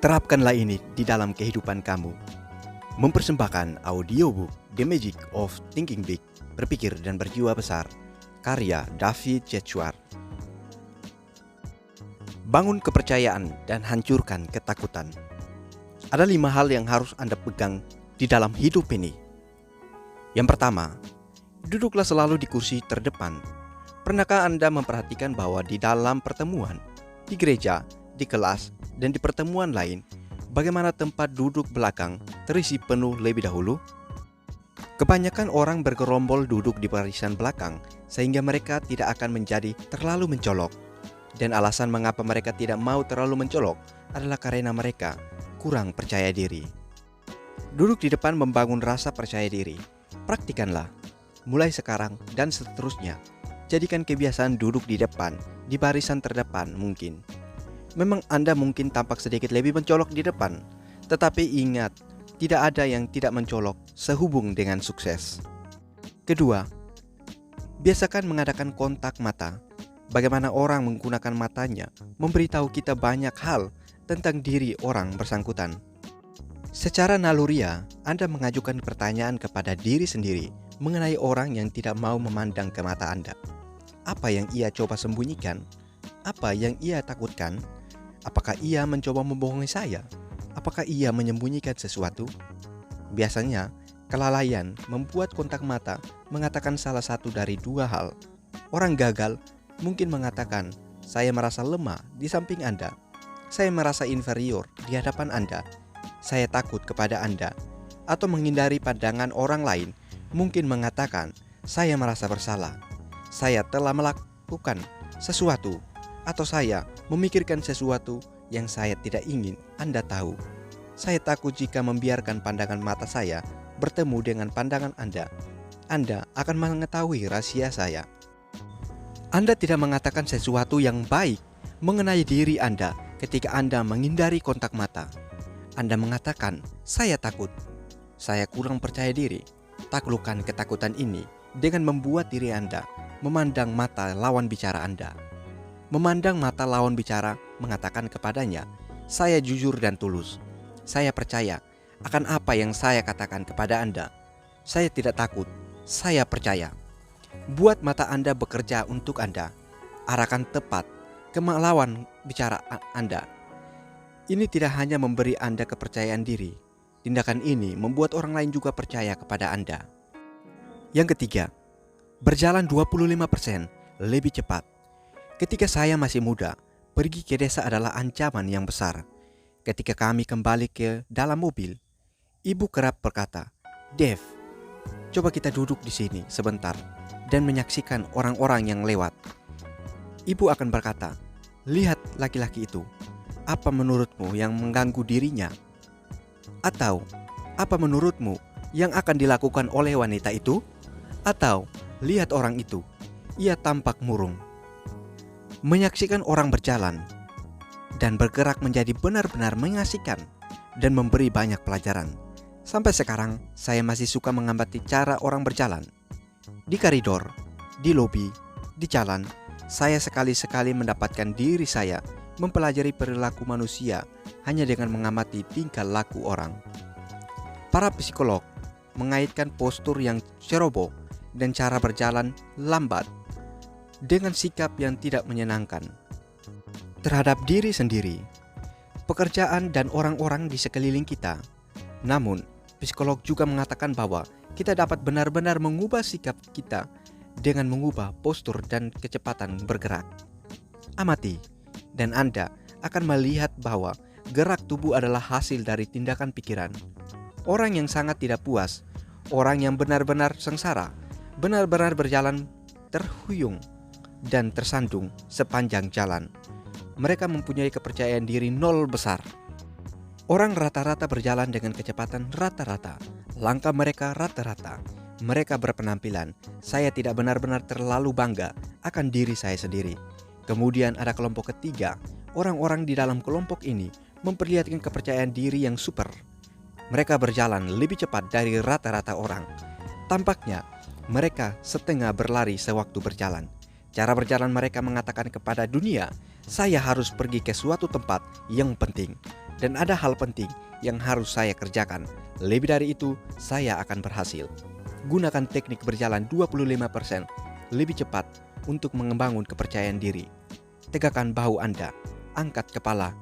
Terapkanlah ini di dalam kehidupan kamu. Mempersembahkan audiobook The Magic of Thinking Big, Berpikir dan Berjiwa Besar, karya David Jechuar. Bangun kepercayaan dan hancurkan ketakutan. Ada 5 hal yang harus Anda pegang di dalam hidup ini. Yang pertama, duduklah selalu di kursi terdepan. Pernahkah Anda memperhatikan bahwa di dalam pertemuan, di gereja, di kelas, dan di pertemuan lain, bagaimana tempat duduk belakang terisi penuh lebih dahulu? Kebanyakan orang bergerombol duduk di barisan belakang sehingga mereka tidak akan menjadi terlalu mencolok. Dan alasan mengapa mereka tidak mau terlalu mencolok adalah karena mereka kurang percaya diri. Duduk di depan membangun rasa percaya diri. Praktikanlah, mulai sekarang dan seterusnya. Jadikan kebiasaan duduk di depan, di barisan terdepan mungkin. Memang Anda mungkin tampak sedikit lebih mencolok di depan, tetapi ingat, tidak ada yang tidak mencolok sehubung dengan sukses. Kedua, biasakan mengadakan kontak mata. Bagaimana orang menggunakan matanya memberitahu kita banyak hal tentang diri orang bersangkutan. Secara naluriah, Anda mengajukan pertanyaan kepada diri sendiri mengenai orang yang tidak mau memandang ke mata Anda. Apa yang ia coba sembunyikan? Apa yang ia takutkan? Apakah ia mencoba membohongi saya? Apakah ia menyembunyikan sesuatu? Biasanya, kelalaian membuat kontak mata mengatakan salah satu dari 2 hal. Orang gagal mungkin mengatakan, saya merasa lemah di samping Anda. Saya merasa inferior di hadapan Anda. Saya takut kepada Anda. Atau menghindari pandangan orang lain mungkin mengatakan, saya merasa bersalah. Saya telah melakukan sesuatu. Atau saya memikirkan sesuatu yang saya tidak ingin Anda tahu. Saya takut jika membiarkan pandangan mata saya bertemu dengan pandangan Anda akan mengetahui rahasia saya. Anda tidak mengatakan sesuatu yang baik mengenai diri Anda ketika Anda menghindari kontak mata. Anda mengatakan, saya takut, saya kurang percaya diri. Taklukkan ketakutan ini dengan membuat diri Anda memandang mata lawan bicara Anda. Memandang mata lawan bicara mengatakan kepadanya, saya jujur dan tulus. Saya percaya akan apa yang saya katakan kepada Anda. Saya tidak takut, saya percaya. Buat mata Anda bekerja untuk Anda. Arahkan tepat ke lawan bicara Anda. Ini tidak hanya memberi Anda kepercayaan diri. Tindakan ini membuat orang lain juga percaya kepada Anda. Yang ketiga, berjalan 25% lebih cepat. Ketika saya masih muda, pergi ke desa adalah ancaman yang besar. Ketika kami kembali ke dalam mobil, ibu kerap berkata, Dev, coba kita duduk di sini sebentar dan menyaksikan orang-orang yang lewat. Ibu akan berkata, lihat laki-laki itu, apa menurutmu yang mengganggu dirinya? Atau, apa menurutmu yang akan dilakukan oleh wanita itu? Atau, lihat orang itu, ia tampak murung. Menyaksikan orang berjalan dan bergerak menjadi benar-benar mengasihkan dan memberi banyak pelajaran. Sampai sekarang, saya masih suka mengamati cara orang berjalan. Di koridor, di lobi, di jalan, saya sekali-sekali mendapatkan diri saya mempelajari perilaku manusia hanya dengan mengamati tingkah laku orang. Para psikolog mengaitkan postur yang ceroboh dan cara berjalan lambat dengan sikap yang tidak menyenangkan terhadap diri sendiri, pekerjaan dan orang-orang di sekeliling kita. Namun, psikolog juga mengatakan bahwa kita dapat benar-benar mengubah sikap kita dengan mengubah postur dan kecepatan bergerak. Amati, dan Anda akan melihat bahwa gerak tubuh adalah hasil dari tindakan pikiran. Orang yang sangat tidak puas, orang yang benar-benar sengsara, benar-benar berjalan terhuyung dan tersandung sepanjang jalan. Mereka mempunyai kepercayaan diri 0 besar. Orang rata-rata berjalan dengan kecepatan rata-rata. Langkah mereka rata-rata. Mereka berpenampilan, saya tidak benar-benar terlalu bangga akan diri saya sendiri. Kemudian ada kelompok ketiga. Orang-orang di dalam kelompok ini memperlihatkan kepercayaan diri yang super. Mereka berjalan lebih cepat dari rata-rata orang. Tampaknya mereka setengah berlari sewaktu berjalan. Cara berjalan mereka mengatakan kepada dunia, saya harus pergi ke suatu tempat yang penting. dan ada hal penting yang harus saya kerjakan. Lebih dari itu, saya akan berhasil. Gunakan teknik berjalan 25% lebih cepat untuk membangun kepercayaan diri. Tegakkan bahu Anda, angkat kepala,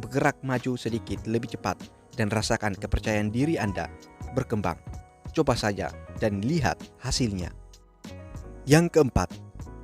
bergerak maju sedikit lebih cepat, dan rasakan kepercayaan diri Anda berkembang. Coba saja dan lihat hasilnya. Yang keempat,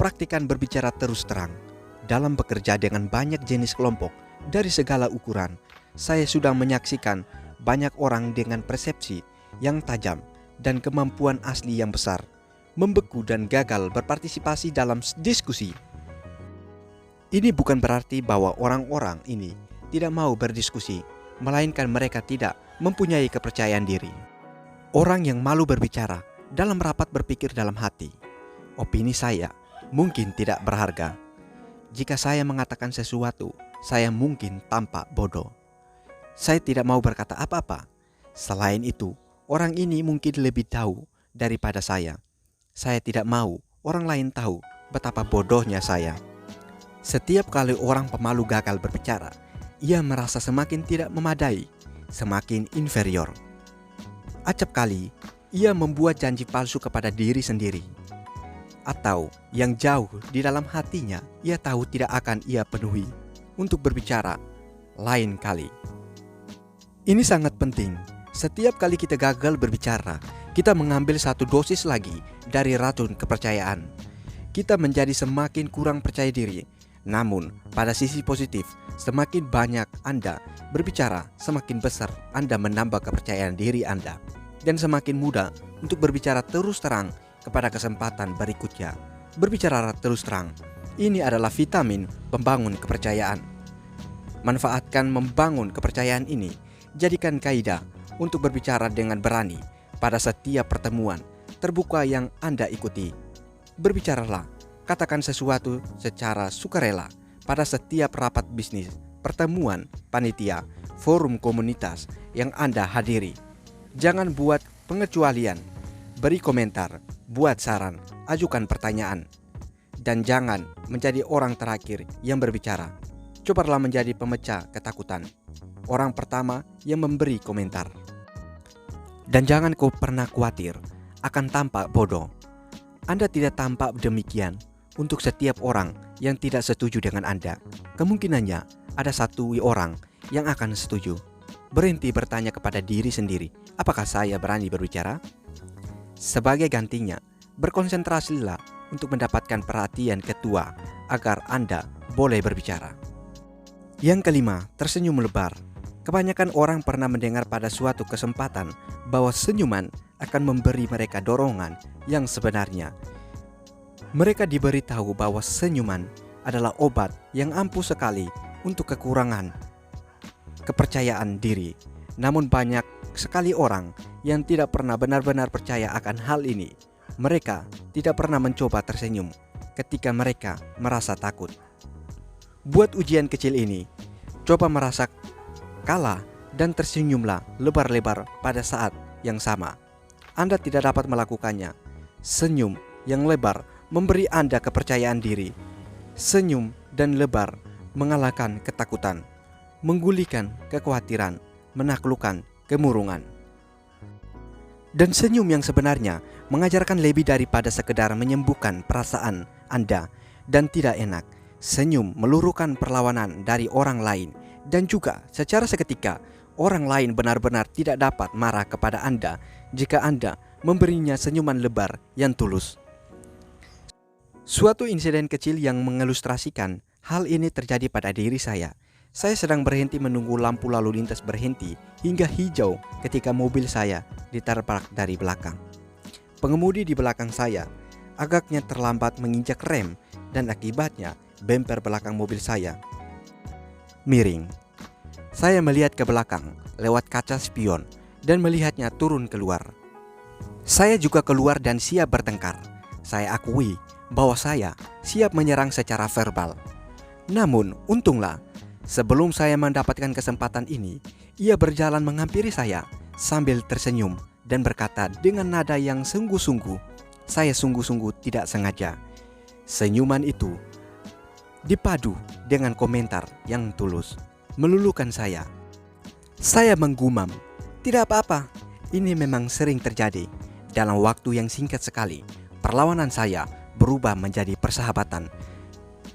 praktikkan berbicara terus terang. Dalam bekerja dengan banyak jenis kelompok dari segala ukuran, saya sudah menyaksikan banyak orang dengan persepsi yang tajam dan kemampuan asli yang besar membeku dan gagal berpartisipasi dalam diskusi. Ini bukan berarti bahwa orang-orang ini tidak mau berdiskusi, melainkan mereka tidak mempunyai kepercayaan diri. Orang yang malu berbicara dalam rapat berpikir dalam hati, opini saya mungkin tidak berharga. Jika saya mengatakan sesuatu, saya mungkin tampak bodoh. Saya tidak mau berkata apa-apa. Selain itu, orang ini mungkin lebih tahu daripada saya. Saya tidak mau orang lain tahu betapa bodohnya saya. Setiap kali orang pemalu gagal berbicara, ia merasa semakin tidak memadai, semakin inferior. Acap kali, ia membuat janji palsu kepada diri sendiri. Atau yang jauh di dalam hatinya, ia tahu tidak akan ia penuhi untuk berbicara lain kali. Ini sangat penting. Setiap kali kita gagal berbicara, kita mengambil satu dosis lagi dari racun kepercayaan. Kita menjadi semakin kurang percaya diri. Namun, pada sisi positif, semakin banyak Anda berbicara, semakin besar Anda menambah kepercayaan diri Anda. Dan semakin mudah untuk berbicara terus terang kepada kesempatan berikutnya. Berbicara terus terang, ini adalah vitamin pembangun kepercayaan. Manfaatkan membangun kepercayaan ini. Jadikan kaidah untuk berbicara dengan berani pada setiap pertemuan terbuka yang Anda ikuti. Berbicaralah, katakan sesuatu secara sukarela pada setiap rapat bisnis, pertemuan, panitia, forum komunitas yang Anda hadiri. Jangan buat pengecualian, beri komentar, buat saran, ajukan pertanyaan. Dan jangan menjadi orang terakhir yang berbicara. Cobalah menjadi pemecah ketakutan, orang pertama yang memberi komentar. Dan jangan kau pernah khawatir akan tampak bodoh. Anda tidak tampak demikian untuk setiap orang yang tidak setuju dengan Anda. Kemungkinannya ada satu orang yang akan setuju. Berhenti bertanya kepada diri sendiri, apakah saya berani berbicara? Sebagai gantinya, berkonsentrasilah untuk mendapatkan perhatian ketua agar Anda boleh berbicara. Yang kelima, tersenyum lebar. Kebanyakan orang pernah mendengar pada suatu kesempatan bahwa senyuman akan memberi mereka dorongan yang sebenarnya. Mereka diberitahu bahwa senyuman adalah obat yang ampuh sekali untuk kekurangan kepercayaan diri. Namun banyak sekali orang yang tidak pernah benar-benar percaya akan hal ini. Mereka tidak pernah mencoba tersenyum ketika mereka merasa takut. Buat ujian kecil ini, coba merasa kalah dan tersenyumlah lebar-lebar pada saat yang sama. Anda tidak dapat melakukannya. Senyum yang lebar memberi Anda kepercayaan diri. Senyum dan lebar mengalahkan ketakutan, menggulingkan kekhawatiran, menaklukkan kemurungan. Dan senyum yang sebenarnya mengajarkan lebih daripada sekedar menyembuhkan perasaan Anda dan tidak enak. Senyum meluruhkan perlawanan dari orang lain, dan juga secara seketika orang lain benar-benar tidak dapat marah kepada Anda jika Anda memberinya senyuman lebar yang tulus. Suatu insiden kecil yang mengilustrasikan hal ini terjadi pada diri saya. Saya sedang berhenti menunggu lampu lalu lintas berhenti hingga hijau ketika mobil saya ditabrak dari belakang. Pengemudi di belakang saya agaknya terlambat menginjak rem dan akibatnya bemper belakang mobil saya miring. Saya melihat ke belakang lewat kaca spion dan melihatnya turun keluar. Saya juga keluar dan siap bertengkar. Saya akui bahwa saya siap menyerang secara verbal. Namun untunglah, sebelum saya mendapatkan kesempatan ini, ia berjalan menghampiri saya sambil tersenyum dan berkata dengan nada yang sungguh-sungguh, "Saya sungguh-sungguh tidak sengaja." Senyuman itu dipadu dengan komentar yang tulus meluluhkan saya. Saya menggumam, tidak apa-apa, ini memang sering terjadi. Dalam waktu yang singkat sekali, perlawanan saya berubah menjadi persahabatan.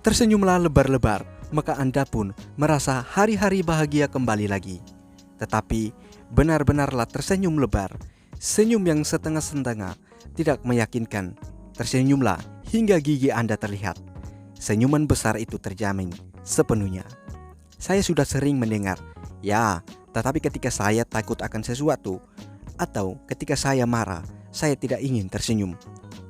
Tersenyumlah lebar-lebar, maka Anda pun merasa hari-hari bahagia kembali lagi. Tetapi benar-benarlah tersenyum lebar, senyum yang setengah-setengah, tidak meyakinkan. Tersenyumlah hingga gigi Anda terlihat. Senyuman besar itu terjamin sepenuhnya. Saya sudah sering mendengar, ya, tetapi ketika saya takut akan sesuatu, atau ketika saya marah, saya tidak ingin tersenyum.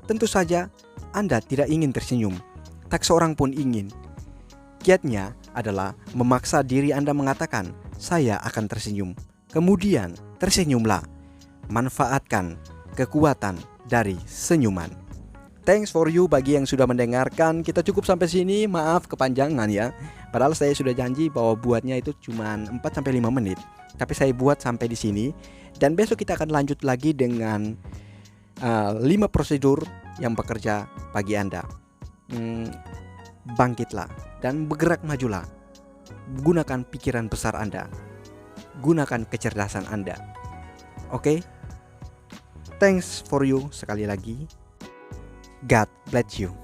Tentu saja Anda tidak ingin tersenyum, tak seorang pun ingin. Kiatnya adalah memaksa diri Anda mengatakan, saya akan tersenyum. Kemudian tersenyumlah. Manfaatkan kekuatan dari senyuman. Thanks for you bagi yang sudah mendengarkan. Kita cukup sampai sini, maaf kepanjangan ya. Padahal saya sudah janji bahwa buatnya itu cuma 4-5 menit. Tapi saya buat sampai di sini. Dan besok kita akan lanjut lagi dengan 5 prosedur yang bekerja bagi Anda. Bangkitlah dan bergerak majulah. Gunakan pikiran besar Anda. Gunakan kecerdasan Anda. Oke? Thanks for you sekali lagi. God bless you.